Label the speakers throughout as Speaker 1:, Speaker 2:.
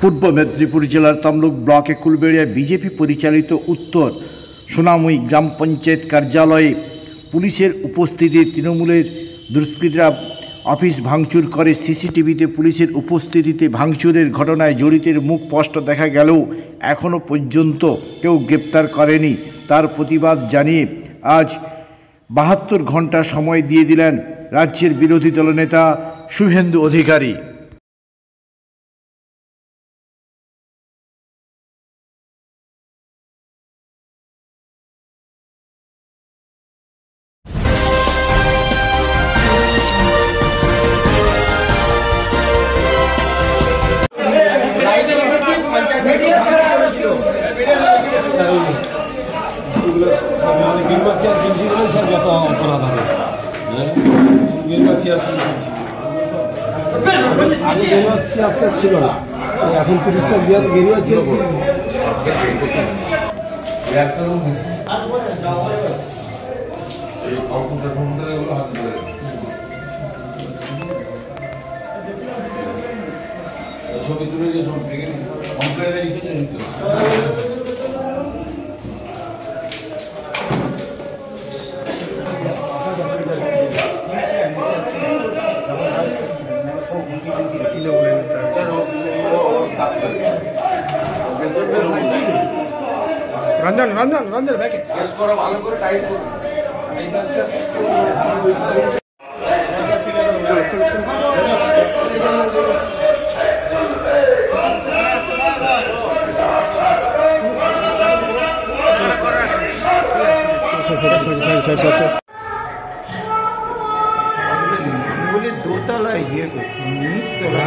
Speaker 1: পূর্ব মেদিনীপুর জেলার তমলুক ব্লকে কুলবেড়িয়া বিজেপি পরিচালিত উত্তর সোনামুই গ্রাম পঞ্চায়েত কার্যালয়ে পুলিশের উপস্থিতিতে তৃণমূলের দুষ্কৃতীরা অফিস ভাঙচুর করে। সিসিটিভিতে পুলিশের উপস্থিতিতে ভাঙচুরের ঘটনায় জড়িতের মুখ স্পষ্ট দেখা গেলেও এখনও পর্যন্ত কেউ গ্রেপ্তার করেনি। তার প্রতিবাদ জানিয়ে আজ 72 ঘন্টা সময় দিয়ে দিলেন রাজ্যের বিরোধী দলনেতা শুভেন্দু অধিকারী।
Speaker 2: ছিল না, এখন 30টা গেরিয়া ছিল।
Speaker 3: ছবি তুলে যে সব কমপ্লেনে লিখেছেন তো
Speaker 2: রঞ্জন রঞ্জন রঞ্জন দেখে
Speaker 3: কেস করা ভালো করে টাইট করুন।
Speaker 4: বলে দোতলায় গিয়ে করছি, নিচ তলা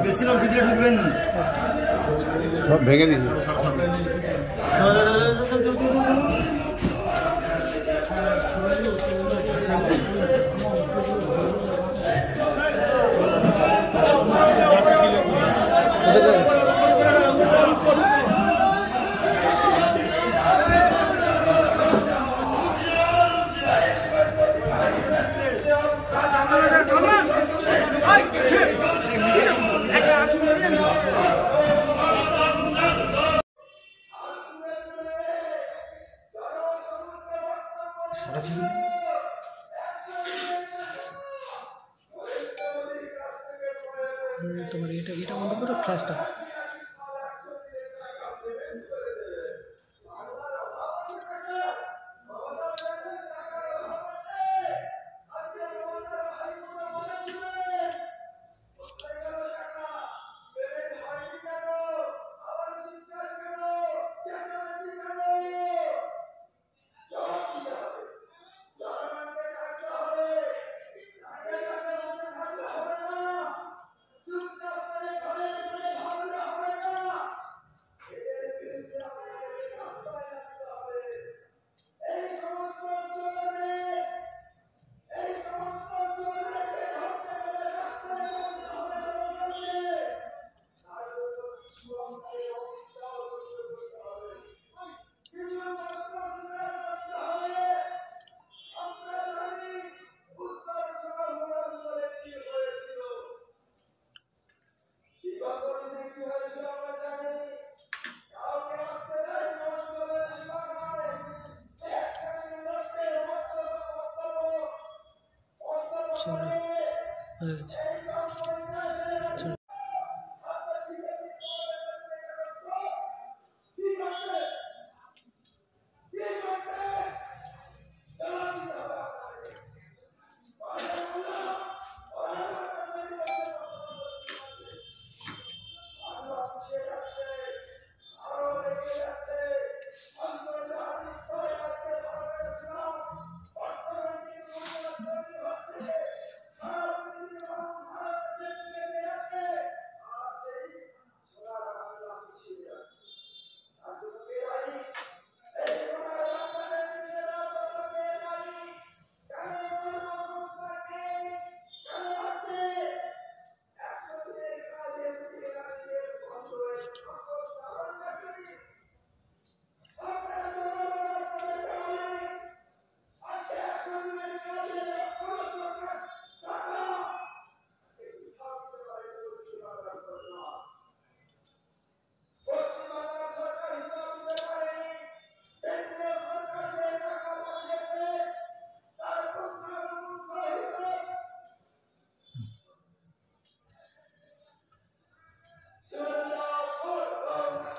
Speaker 4: বেশি লোক ভিতরে ঢুকবেন সব ভেঙে দিয়েছে।
Speaker 5: তোমার এটা বন্ধ করো ফ্ল্যাশটা। চলো হয়ে গেছে।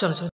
Speaker 5: চলো চলো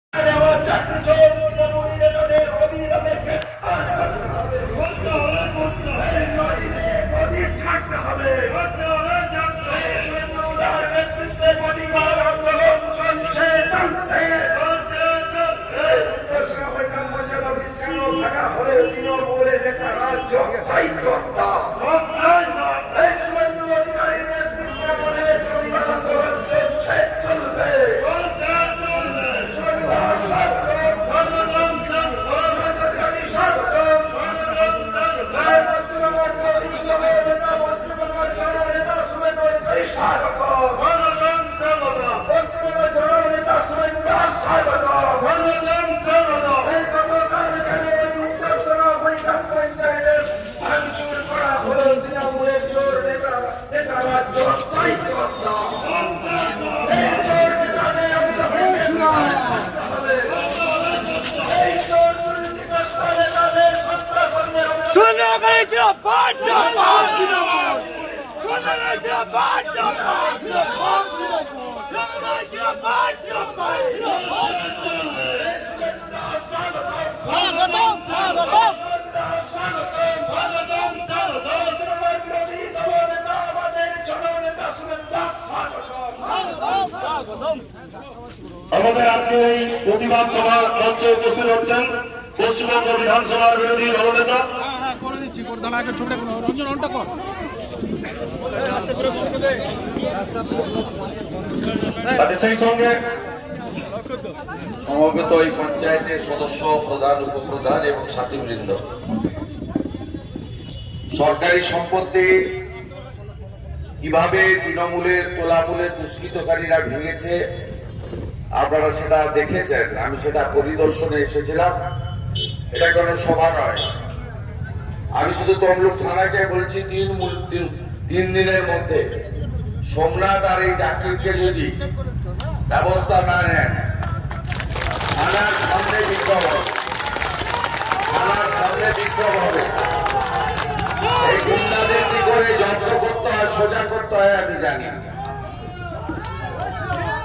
Speaker 6: আমাদের আজকের এই প্রতিবাদ সভা মঞ্চে উপস্থিত হচ্ছেন পশ্চিমবঙ্গ বিধানসভার বিরোধী দলনেতা সেই সঙ্গে
Speaker 7: সমবেত এই পঞ্চায়েতের সদস্য, প্রধান, উপপ্রধান এবং সাথীবৃন্দ, সরকারি সম্পত্তি কিভাবে তৃণমূলের তোলামূলের দুষ্কৃতকারীরা ভেঙেছে আপনারা সেটা দেখেছেন। আমি সেটা পরিদর্শনে এসেছিলাম। এটা কোনো সভা নয়। আমি শুধু তমলুক থানাকে বলছি 3 দিনের মধ্যে সোমনাথ আর এই জাকিরকে যদি ব্যবস্থা না নেন, থানার সামনে বিক্ষোভ হবে, থানার সামনে বিক্ষোভ হবে। করতে হয় আমি জানি।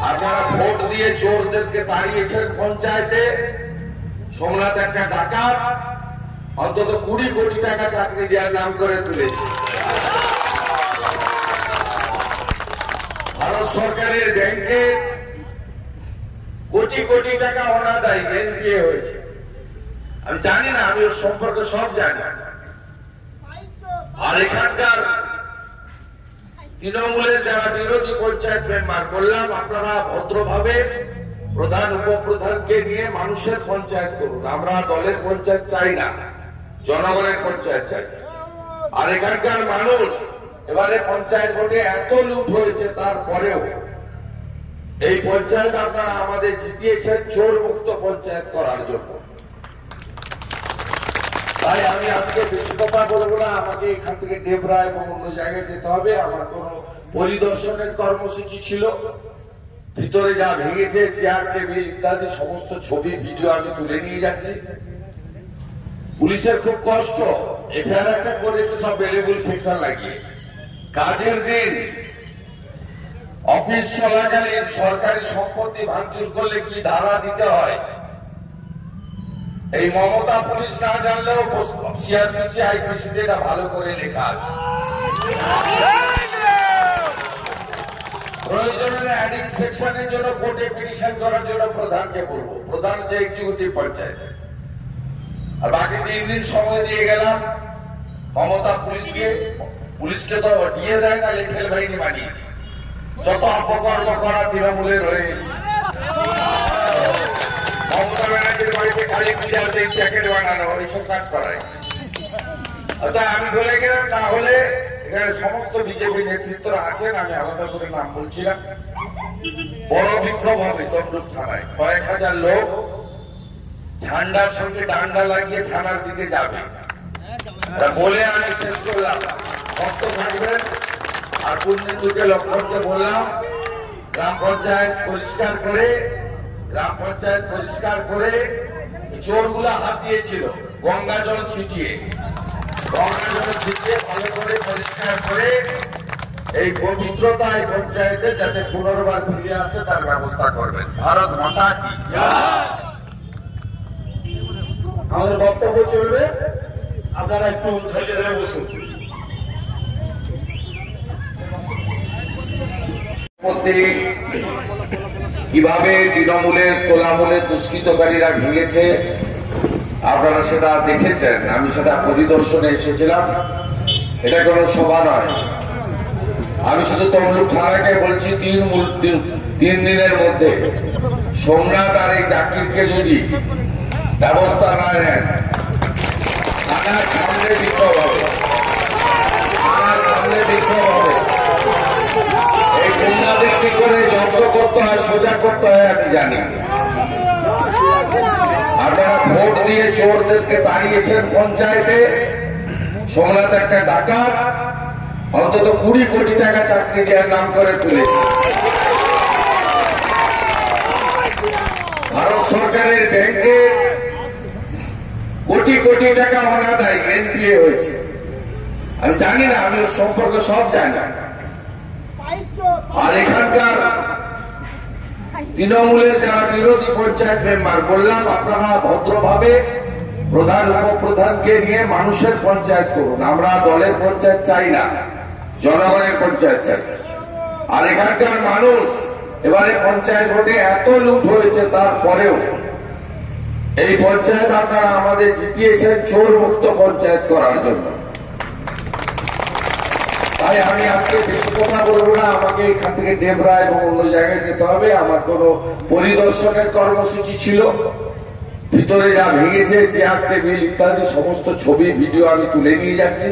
Speaker 7: আপনারা ভোট দিয়ে চোরদেরকে তাড়িয়েছেন পঞ্চায়েতে। সোমনাথ একটা ডাকাত অন্তত 20 কোটি টাকা চাকরি দেওয়ার নাম করে তুলেছে। ভারত সরকারের ব্যাংকে কোটি কোটি টাকা অনাদায়ী এনপিএ হয়েছে। আমি জানি না, আমি ওর সম্পর্কে সব জানি। আর এখানকার তৃণমূলের যারা বিরোধী পঞ্চায়েত মেম্বার, বললাম আপনারা ভদ্রভাবে প্রধান উপপ্রধানকে নিয়ে মানুষের পঞ্চায়েত করুন। আমরা দলের পঞ্চায়েত চাই না, জনগণের পঞ্চায়েত চাই। আর এখানকার মানুষ এবারে পঞ্চায়েত ভোটে এত লুট হয়েছে, তারপরেও এই পঞ্চায়েত আপনারা আমাদের জিতিয়েছেন চোর মুক্ত পঞ্চায়েত করার জন্য। তাই আমি আজকে বেশি কথা বলবো না, আমাকে এখান থেকে ডেবরা এবং অন্য জায়গায় যেতে হবে। আমার কোন পরিদর্শনের কর্মসূচি ছিল। ভিতরে যা ভেঙেছে, চেয়ার টেবিল ইত্যাদি সমস্ত ছবি ভিডিও আমি তুলে নিয়ে যাচ্ছি। পুলিশের খুব কষ্ট, এফআইআর একটা করেছে সব ভেরিয়েবল সেকশন লাগিয়ে। কাজের দিন অফিস চলাকালীন সরকারি সম্পত্তি ভাঙচুর করলে কি ধারা দিতে হয়, এই মমতা পুলিশ না জানলেও সিআরপিসি আইপিসি এটা ভালো করে লেখা আছে। প্রয়োজনে অ্যাডিং সেকশনের জন্য কোর্টে পিটিশন করার জন্য প্রধানকে বলবো। প্রধান হচ্ছে এক্সিকিউটিভ পঞ্চায়েত। আর বাকি 3 দিন সময় দিয়ে গেলাম মমতা পুলিশকে তো দিয়ে দেয় না, লেঠেল বাহিনী বানিয়েছে। যত অপকর্ম করা তৃণমূলের হয়ে মমতা ব্যানার্জির বাড়িতে কালী পূজার দিন জ্যাকেট বানানো, এইসব কাজ করায়। আমি বলে গেলাম, না হলে এখানে সমস্ত বিজেপি নেতৃত্বরা আছেন, আমি আলাদা করে নাম বলছিলাম, বড় বিক্ষোভ হবে তমলুক থানায়। কয়েক হাজার লোক ঝান্ডার সঙ্গে ডান্ডা লাগিয়ে থানার দিকে যাবে বলে আমি শেষ করলাম। শক্ত থাকবেন। আর পূর্ণেন্দুকে লক্ষ্মণকে বললাম, গ্রাম পঞ্চায়েত পরিষ্কার করে চোরগুলা হাত দিয়েছিল গঙ্গা জল ছিটিয়ে ভালো করে পরিষ্কার করে এই পবিত্রতায় পঞ্চায়েতে যাতে পুনর্বার ফিরে আসে তার ব্যবস্থা করবেন। ভারত মাতা কি। আমাদের বক্তব্য চলবে, আপনারা একটু ধৈর্য ধরে বসুন। কিভাবে তৃণমূলের তোলামূলের দুষ্কৃতকারীরা ভেঙেছে আপনারা সেটা দেখেছেন। আমি সেটা পরিদর্শনে এসেছিলাম, এটা কোনো সভা নয়। আমি শুধু তমলুক থানাকে বলছি, 3 দিনের মধ্যে সোমনাথ আর এই জাকিরকে যদি ব্যবস্থা না নেন, থানার সামনে বিক্ষোভ হবে। এই গুন্ডাদের কি করে জব্দ করতে হয়, সোজা করতে হয় আমি জানি। আপনারা ভোট দিয়ে চোরদেরকে তাড়িয়েছেন পঞ্চায়েতে। সোমনাথ একটা ডাকাত অন্তত 20 কোটি টাকা চাকরি দেওয়ার নাম করে তুলেছে। ভারত সরকারের ব্যাংকে কোটি কোটি টাকা অনাদায়ী এনপিএ হয়েছে। আমি জানি না, আমি ওর সম্পর্কে সব জানি। আর এখানকার তৃণমূলের যারা বিরোধী পঞ্চায়েত মেম্বার, বললাম আপনারা ভদ্রভাবে প্রধান উপপ্রধানকে নিয়ে মানুষের পঞ্চায়েত করুন। আমরা দলের পঞ্চায়েত চাই না, জনগণের পঞ্চায়েত চাই। আর এখানকার মানুষ এবারে পঞ্চায়েত ভোটে এত লুট হয়েছে, তারপরেও এই পঞ্চায়েত আপনারা আমাদের জিতিয়েছেন চোর মুক্ত পঞ্চায়েত করার জন্য। তাই আমি আজকে বেশি কথা বলবো না, আমাকে এখান থেকে ডেবরা এবং অন্য জায়গায় যেতে হবে। আমার কোন পরিদর্শনের কর্মসূচি ছিল। ভিতরে যা ভেঙেছে, চেয়ার টেবিল ইত্যাদি সমস্ত ছবি ভিডিও আমি তুলে নিয়ে যাচ্ছি।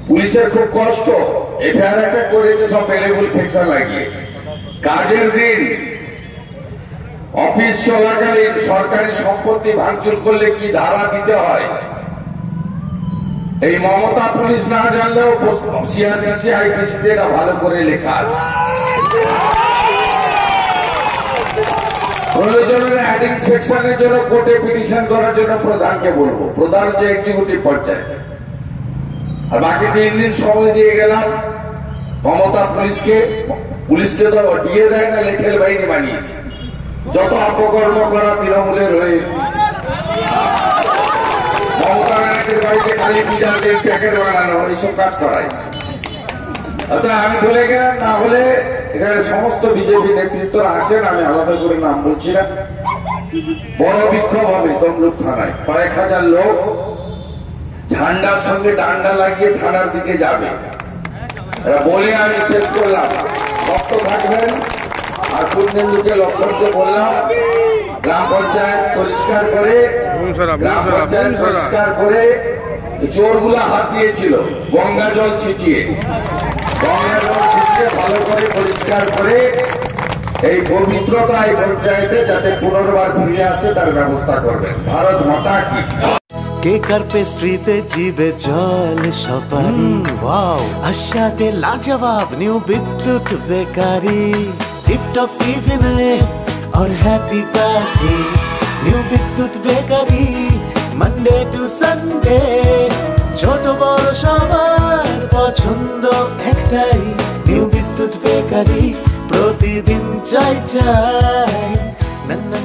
Speaker 7: পুলিশের খুব কষ্ট, এফআইআর একটা করেছে সব ভেরিয়েবল সেকশন লাগিয়ে। কাজের দিন অফিস চলাকালীন সরকারি সম্পত্তি ভাঙচুর করলে কি ধারা দিতে হয়, এই মমতা পুলিশ না জানলেও সিআরপিসি আইপিসি এটা ভালো করে লেখা আছে। প্রয়োজনে অ্যাডিং সেকশনের জন্য কোর্টে পিটিশন করার জন্য প্রধানকে বলবো। প্রধান হচ্ছে এক্সিকিউটিভ পঞ্চায়েত। আর বাকি 3 দিন সময় দিয়ে গেলাম মমতা পুলিশকে তো দিয়ে দেয় না, লেঠেল বাহিনী বানিয়েছে। যত অপকর্ম করা তৃণমূলের হয়ে মমতা ব্যানার্জির বাড়িতে খালি বিড়াল প্যাকেট বানানো, এইসব কাজ করায়। অর্থাৎ আমি বলে গেলাম, না হলে এখানে সমস্ত বিজেপি নেতৃত্বরা আছেন, আমি আলাদা করে নাম বলছি না। বড় বিক্ষোভ হবে তমলুক থানায়, কয়েক হাজার লোক ঝান্ডার সঙ্গে ডান্ডা লাগিয়ে থানার দিকে যাবে। বলে আমি শেষ করলাম, ভক্ত থাকবেন। আর পূর্ণেন্দুকে লক্ষণকে বললাম, গ্রাম পঞ্চায়েত পরিষ্কার করে চোরগুলা হাত দিয়েছিল গঙ্গা জল ছিটিয়ে ভালো করে পরিষ্কার করে এই পবিত্রতা এই পঞ্চায়েতে যাতে পুনর্বার ফিরে আসে তার ব্যবস্থা করবেন। ভারত মাতা কি।
Speaker 8: কেকার পেস্ট্রিতে জিবে জল সপারি, ওয়াও আশাতে লাজবাব নিউ বিদ্যুৎ বেকারি, টিপটপ টিফিনে और हैप्पी पार्टी, নিউ বিদ্যুৎ বেকারি, মানডে টু সানডে, ছোট বড় সবার পছন্দ একটাই, নিউ বিদ্যুৎ বেকারি, প্রতিদিন চাই চাই না না।